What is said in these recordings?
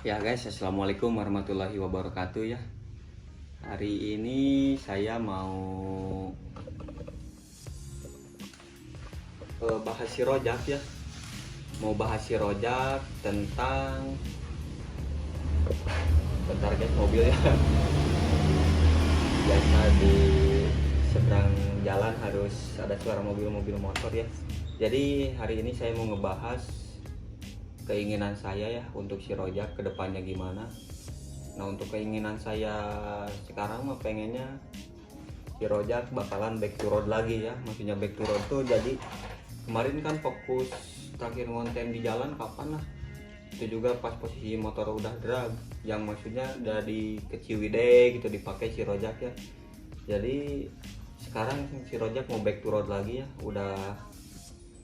Ya guys, assalamualaikum warahmatullahi wabarakatuh ya. Hari ini saya mau bahas si rojak ya. Mau bahas si rojak tentang bentar guys, mobil ya. Biasa di seberang jalan harus ada suara mobil-mobil motor ya. Jadi hari ini saya mau ngebahas keinginan saya ya untuk si rojak kedepannya gimana. Nah, untuk keinginan saya sekarang mah pengennya si rojak bakalan back to road lagi ya. Maksudnya back to road tuh jadi kemarin kan fokus terakhir ngonten di jalan kapan lah, itu juga pas posisi motor udah drag, yang maksudnya dari ke Ciwidey gitu dipakai si rojak ya. Jadi sekarang si rojak mau back to road lagi ya, udah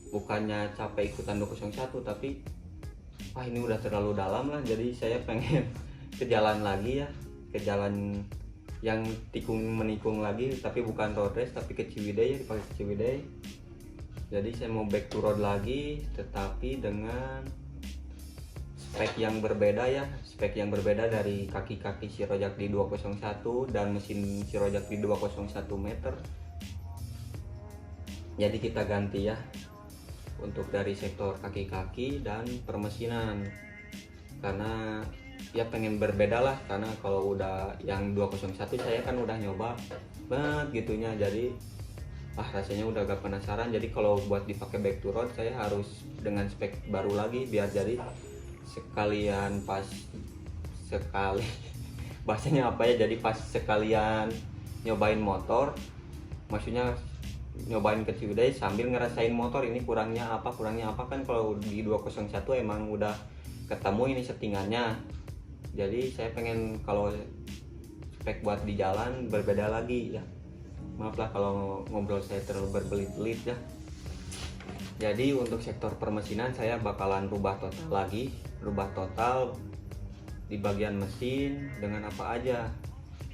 bukannya capek ikutan 201 tapi ini udah terlalu dalam lah, jadi saya pengen ke jalan lagi ya, ke jalan yang tikung menikung lagi, tapi bukan road race tapi ke Ciwidey ya, dipakai ke Ciwidey. Jadi saya mau back to road lagi, tetapi dengan spek yang berbeda ya, spek yang berbeda dari kaki-kaki si rojak di 201 dan mesin si rojak di 201 meter. Jadi kita ganti ya untuk dari sektor kaki-kaki dan permesinan, karena ya pengen berbeda lah, karena kalau udah yang 201 saya kan udah nyoba banget gitunya, jadi rasanya udah agak penasaran. Jadi kalau buat dipakai back to road saya harus dengan spek baru lagi, biar jadi sekalian pas sekali bahasanya apa ya, jadi pas sekalian nyobain motor, maksudnya nyobain ke Ciwidey sambil ngerasain motor ini kurangnya apa kan. Kalau di 201 emang udah ketemu ini settingannya, jadi saya pengen kalau spek buat di jalan berbeda lagi ya. Maaf lah kalau ngobrol saya terlalu berbelit-belit ya. Jadi untuk sektor permesinan saya bakalan rubah total di bagian mesin dengan apa aja.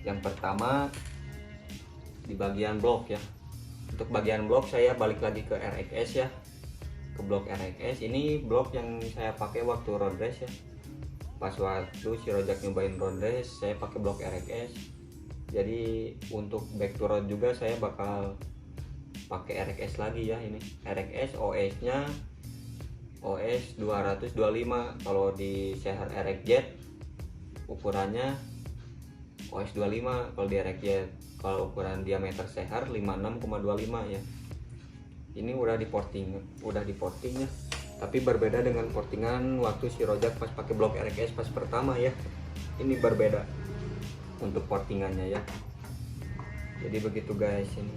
Yang pertama di bagian blok ya. Untuk bagian blok saya balik lagi ke RXS ya, ke blok RXS. Ini blok yang saya pakai waktu road race ya, pas waktu si rojak nyobain road race saya pakai blok RXS. Jadi untuk back to road juga saya bakal pakai RXS lagi ya. Ini RXS OS nya OS 225. Kalau di Seher RXZ ukurannya OS 25. Kalau di RXZ, kalau ukuran diameter Seher 56,25 ya. Ini udah di porting ya, tapi berbeda dengan portingan waktu si rojak pas pakai blok RXS pas pertama ya. Ini berbeda untuk portingannya ya. Jadi begitu guys, ini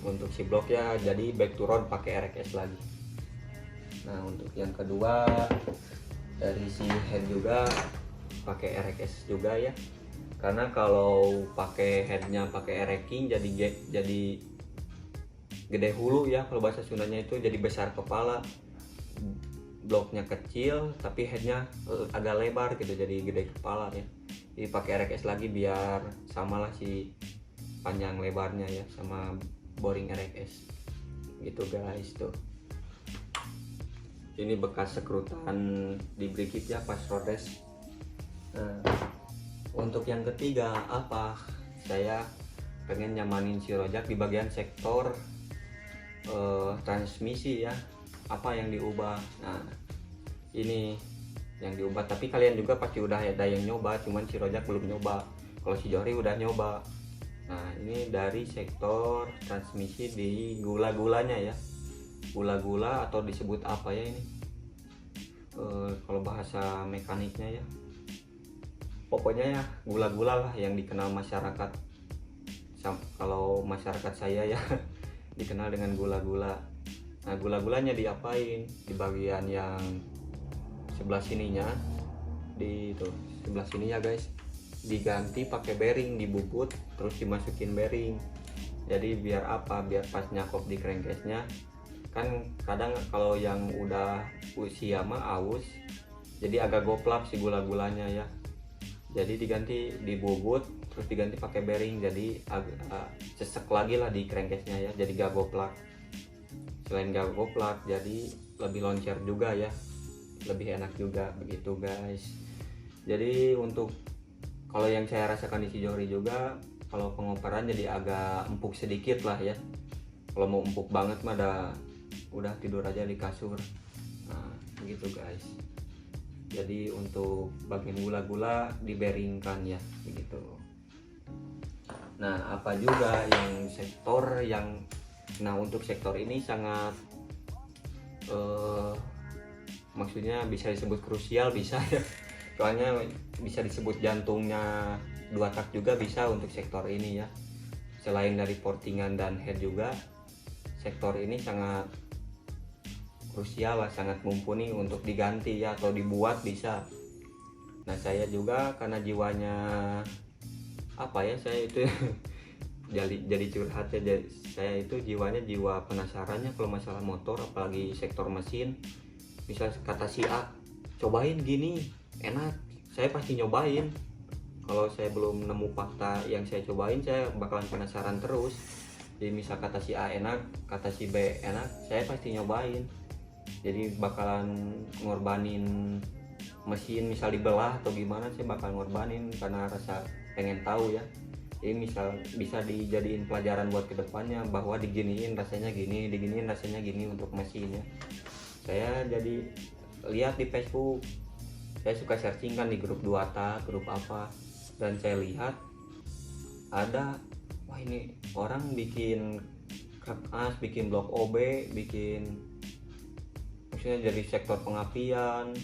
untuk si blok ya, jadi back to road pakai RXS lagi. Nah, untuk yang kedua dari si head juga pakai RXS juga ya, karena kalau pakai headnya pakai R-King jadi gede hulu ya, kalau bahasa Sundanya itu jadi besar kepala. Bloknya kecil tapi headnya agak lebar gitu, jadi gede kepala ya. Jadi pakai RXS lagi biar samalah si panjang lebarnya ya sama boring RXS gitu guys. Tuh ini bekas sekrutan di brikit ya pas road race. Nah, untuk yang ketiga apa, saya pengen nyamanin si rojak di bagian sektor transmisi ya. Apa yang diubah? Nah, ini yang diubah, tapi kalian juga pasti udah ada yang nyoba, cuman si rojak belum nyoba. Kalau si Johri udah nyoba. Nah, ini dari sektor transmisi di gula-gulanya ya, gula-gula atau disebut apa ya ini, kalau bahasa mekaniknya ya, pokoknya ya gula-gula lah yang dikenal masyarakat. Kalau masyarakat saya ya dikenal dengan gula-gula. Nah, gula-gulanya diapain? Di bagian yang sebelah sininya, di itu sebelah sini ya guys, diganti pakai bearing, dibubut terus dimasukin bearing. Jadi biar apa, biar pas nyakop di crankcase-nya kan kadang kalau yang udah usia mah aus, jadi agak goplak si gula-gulanya ya. Jadi diganti, dibubut terus diganti pakai bearing, jadi agak sesek lagi lah di crankcase-nya ya, jadi gak goplak. Selain gak goplak jadi lebih loncer juga ya, lebih enak juga begitu guys. Jadi untuk kalau yang saya rasakan di Cijori juga, kalau pengoperan jadi agak empuk sedikit lah ya. Kalau mau empuk banget mah udah tidur aja di kasur. Nah gitu guys. Jadi untuk bagian gula-gula diberingkan ya begitu. Nah apa juga yang sektor yang, nah untuk sektor ini sangat maksudnya bisa disebut krusial, bisa ya. Soalnya bisa disebut jantungnya dua tak juga bisa untuk sektor ini ya. Selain dari portingan dan head juga, sektor ini sangat krusial lah, sangat mumpuni untuk diganti ya, atau dibuat bisa. Nah saya juga karena jiwanya apa ya, saya itu jadi curhat ya, saya itu jiwanya jiwa penasarannya kalau masalah motor, apalagi sektor mesin. Misal kata si A, cobain gini enak, saya pasti nyobain. Kalau saya belum nemu fakta yang saya cobain, saya bakalan penasaran terus. Jadi misal kata si A enak, kata si B enak, saya pasti nyobain. Jadi bakalan ngorbanin mesin, misal dibelah atau gimana, saya bakal ngorbanin karena rasa pengen tahu ya. Jadi misal bisa dijadiin pelajaran buat kedepannya, bahwa diginiin rasanya gini, diginiin rasanya gini untuk mesinnya. Saya jadi lihat di Facebook, saya suka searching kan di grup Duata, grup apa, dan saya lihat ada, wah ini orang bikin krek as, bikin blok OB, bikin maksudnya dari sektor pengapian,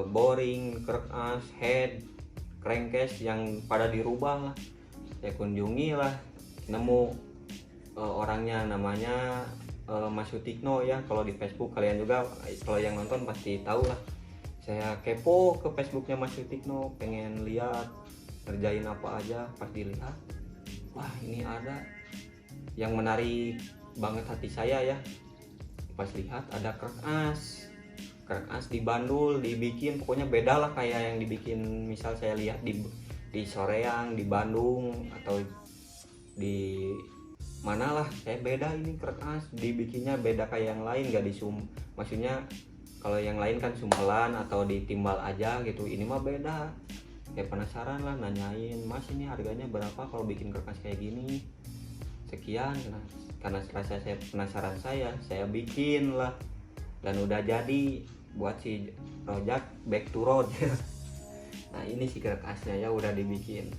boring, krek as, head, crankcase yang pada dirubah lah. Saya kunjungi lah, nemu orangnya namanya Mas Sutikno ya. Kalau di Facebook kalian juga, kalau yang nonton pasti tahu lah. Saya kepo ke Facebooknya Mas Sutikno, pengen lihat ngerjain apa aja. Pas dilihat, wah ini ada yang menarik banget hati saya ya. Pas lihat ada krek as dibandul, dibikin pokoknya beda lah kayak yang dibikin misal saya lihat di Soreang, di Bandung, atau di mana lah. Saya beda, ini krek as dibikinnya beda kayak yang lain, gak maksudnya kalau yang lain kan sumpelan atau ditimbal aja gitu, ini mah beda. Kayak penasaran lah, nanyain, Mas ini harganya berapa kalau bikin krek as kayak gini, sekian. Nah, karena rasa saya penasaran, saya bikin lah, dan udah jadi buat si Rojak back to road. Nah ini si krek asnya ya, udah dibikin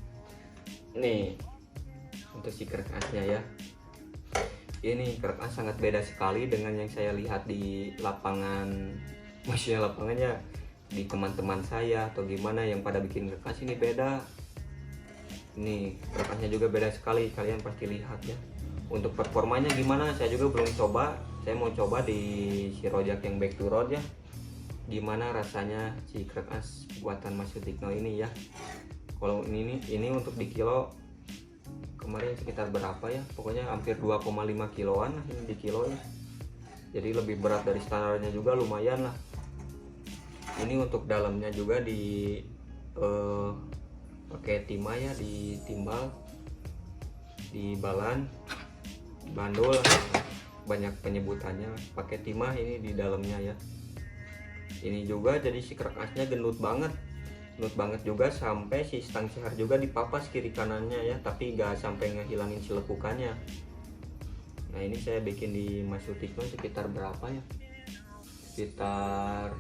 nih untuk si krek asnya ya. Ini krek as sangat beda sekali dengan yang saya lihat di lapangan, maksudnya lapangannya di teman-teman saya atau gimana yang pada bikin krek as. Ini beda, ini krek asnya juga beda sekali, kalian pasti lihat ya. Untuk performanya gimana saya juga belum coba, saya mau coba di si Rojak yang back to road ya, gimana rasanya si krek as buatan Mas Sutikno ini ya. Kalau ini untuk di kilo kemarin sekitar berapa ya, pokoknya hampir 2,5 kiloan lah ini di kilo ya. Jadi lebih berat dari standarnya juga, lumayan lah. Ini untuk dalamnya juga di pakai timah ya, ditimbal, di balan, bandul, banyak penyebutannya, pakai timah ini di dalamnya ya. Ini juga jadi si krek asnya gendut banget juga, sampai si stang seher juga dipapas kiri kanannya ya, tapi gak sampai ngehilangin si lekukannya. Nah ini saya bikin di Mas Sutikno sekitar berapa ya, sekitar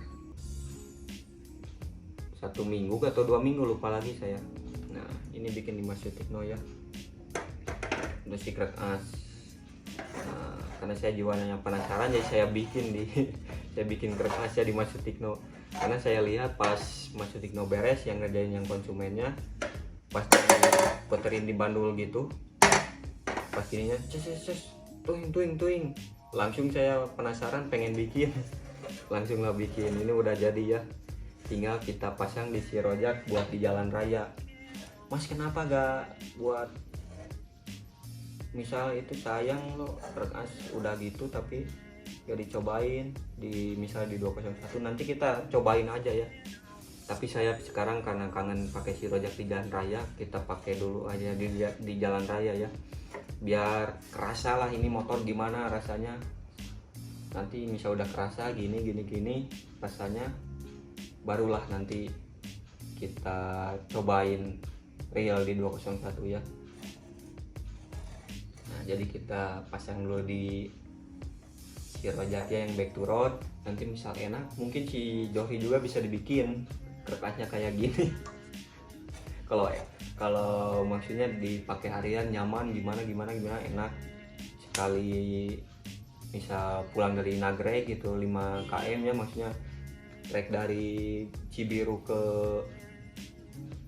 1 minggu atau 2 minggu, lupa lagi saya. Nah ini bikin di Mas Sutikno ya, udah si krek as. Nah, karena saya jiwanya penasaran, jadi saya bikin krek asnya di Mas Sutikno. Karena saya lihat pas Mas Sutikno beres yang ngerjain yang konsumennya, pas diputerin di bandul gitu, pas ininya tuing, langsung saya penasaran pengen bikin. Langsung lah bikin, ini udah jadi ya, tinggal kita pasang di si Rojak buat di jalan raya. Mas kenapa gak buat, misal itu sayang lo krek as udah gitu tapi gak dicobain di misal di 201, nanti kita cobain aja ya. Tapi saya sekarang karena kangen pakai si Rojak di jalan raya, kita pakai dulu aja di jalan raya ya, biar kerasa lah ini motor gimana rasanya. Nanti misal udah kerasa gini rasanya, barulah nanti kita cobain real di 201 ya. Nah jadi kita pasang dulu di si rojaknya yang back to road. Nanti misal enak mungkin si Johri juga bisa dibikin kertasnya kayak gini. kalau maksudnya dipakai harian nyaman gimana enak. Sekali misal pulang dari Nagreg gitu 5 km ya, maksudnya trek dari Cibiru ke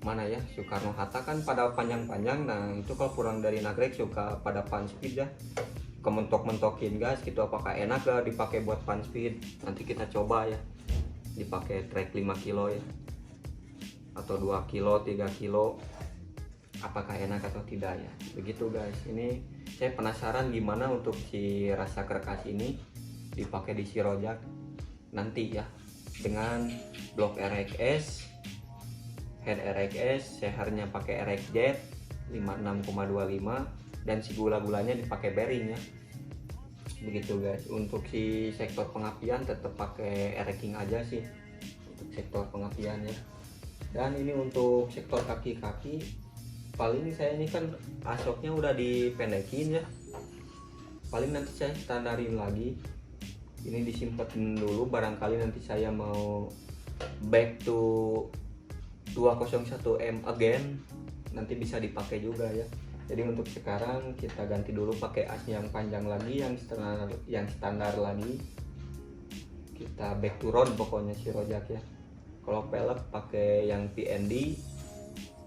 mana ya, Soekarno Hatta kan pada panjang-panjang. Nah itu kalau pulang dari Nagreg suka pada fun speed ya, kementok-mentokin gas gitu. Apakah enak gak dipakai buat fun speed? Nanti kita coba ya, dipakai trek 5 kilo ya, atau 2 kilo 3 kilo, apakah enak atau tidak ya. Begitu guys, ini saya penasaran gimana untuk si rasa kerkas ini dipakai di si rojak nanti ya, dengan blok RXS, head RXS, sehernya pakai RXZ 56,25, dan si gula-gulanya dipakai bearing ya. Begitu guys. Untuk si sektor pengapian tetap pakai R-King aja sih untuk sektor pengapian ya. Dan ini untuk sektor kaki-kaki, paling saya ini kan asoknya udah dipendekin ya, paling nanti saya standarin lagi. Ini disimpan dulu, barangkali nanti saya mau back to 201M again, nanti bisa dipakai juga ya. Jadi untuk sekarang kita ganti dulu pakai as yang panjang lagi, yang standar lagi. Kita back to road pokoknya si rojak ya. Kalau pelek pakai yang PND,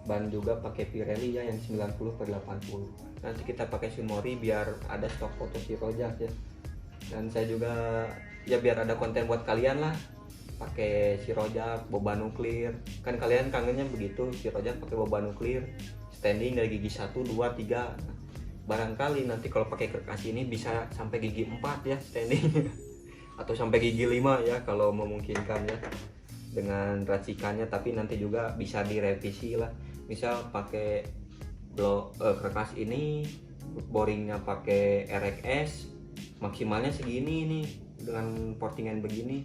ban juga pakai Pirelli ya yang 90/80. Nanti kita pakai Sunmori biar ada stok foto si rojak ya. Dan saya juga ya biar ada konten buat kalian lah, pakai si rojak boba nuklir. Kan kalian kangennya begitu, si rojak pakai boba nuklir, standing dari gigi 1, 2, 3. Barangkali nanti kalau pakai kerkas ini bisa sampai gigi 4 ya standing. Atau sampai gigi 5 ya kalau memungkinkan ya, dengan racikannya. Tapi nanti juga bisa direvisi lah, misal pakai kerkas ini boringnya pakai RXS, maksimalnya segini nih dengan portingan begini.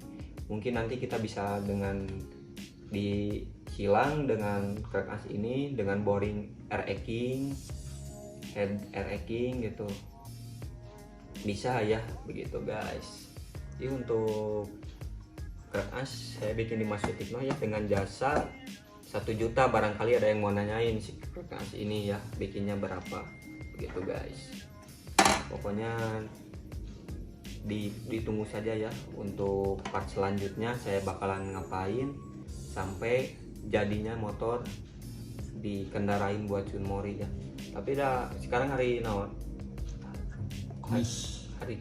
Mungkin nanti kita bisa dengan disilang dengan kerkas ini dengan boring R-King, head R-King gitu, bisa ya. Begitu guys. Jadi untuk kertas saya bikin di Mas Sutikno ya dengan jasa 1 juta. Barangkali ada yang mau nanyain si kertas ini ya bikinnya berapa. Begitu guys. Pokoknya ditunggu saja ya untuk part selanjutnya, saya bakalan ngapain sampai jadinya motor dikendarain buat Sunmori ya. Tapi dah sekarang hari naon? Kamis. Hari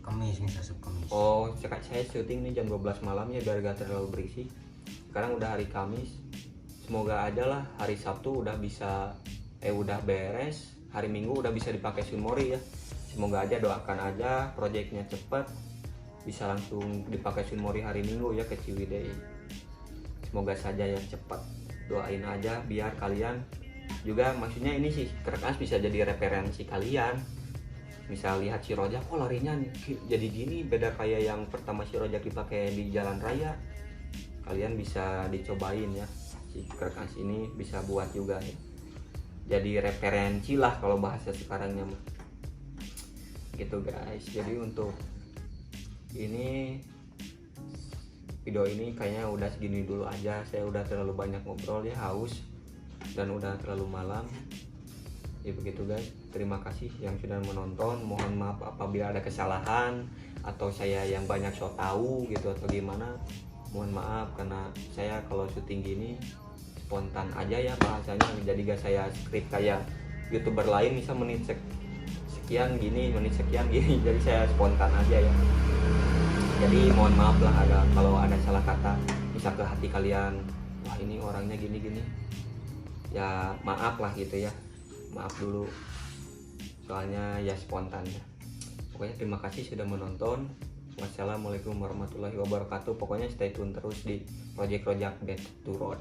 Kamis misal Kamis. Oh, saya syuting nih jam 12 malam ya biar gak terlalu berisik. Sekarang udah hari Kamis. Semoga aja lah hari Sabtu udah bisa udah beres, hari Minggu udah bisa dipakai Sunmori ya. Semoga aja, doakan aja proyeknya cepat, bisa langsung dipakai Sunmori hari Minggu ya ke Ciwidey. Semoga saja ya cepat, doain aja biar kalian juga, maksudnya ini sih kertas bisa jadi referensi kalian. Misal lihat si rojak, oh larinya jadi gini, beda kayak yang pertama si rojak dipakai di jalan raya. Kalian bisa dicobain ya, si kertas ini bisa buat juga ya, jadi referensi lah kalau bahasa sekarangnya mah. Gitu guys. Jadi untuk ini video ini kayaknya udah segini dulu aja. Saya udah terlalu banyak ngobrol ya, haus dan udah terlalu malam ya. Begitu guys, terima kasih yang sudah menonton. Mohon maaf apabila ada kesalahan atau saya yang banyak so tahu gitu atau gimana, mohon maaf. Karena saya kalau syuting gini spontan aja ya bahasanya, jadi gak saya skrip kayak YouTuber lain misal menit sekian gini, menit sekian gini. Jadi saya spontan aja ya. Jadi mohon maaf lah kalau ada salah kata, bisa ke hati kalian, wah ini orangnya gini-gini ya, maaf lah gitu ya, maaf dulu soalnya ya spontan ya. Pokoknya terima kasih sudah menonton. Wassalamualaikum warahmatullahi wabarakatuh. Pokoknya stay tune terus di Project Rojak Back to Road.